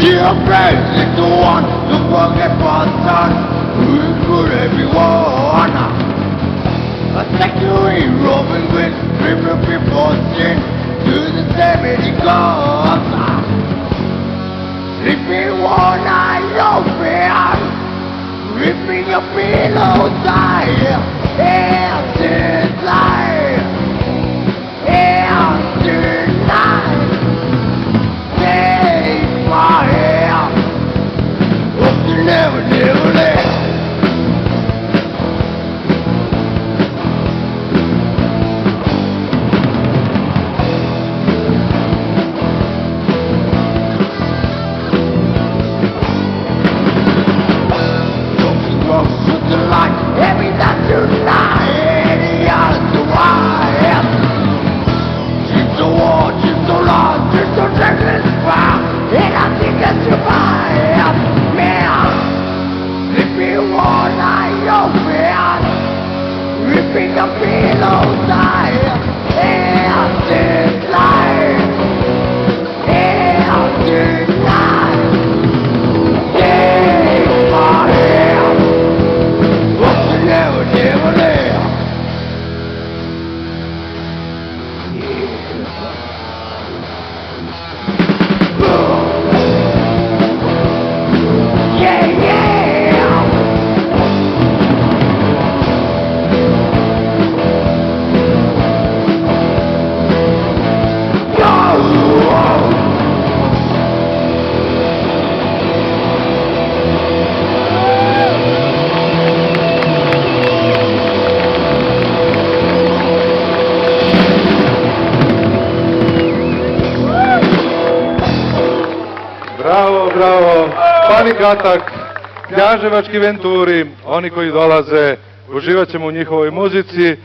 You're basic the one to forget person who's good everyone. I take you in Robin with people before sin to the same it goes. Sleeping one eye open, ripping your pillow tight, and inside, and tonight. My hair, hope you never let. Don't close to the light, every night tonight, the other to wire. She's so warm, she's so long, she's so reckless, and I think that you buy me. Sleeping one eye open, ripping a pillow tight, and this life, and tonight, take my hand, hope you never let. Bravo, Panik Atak, Knjaževački Venturi, oni koji dolaze, uživat ćemo u njihovoj muzici.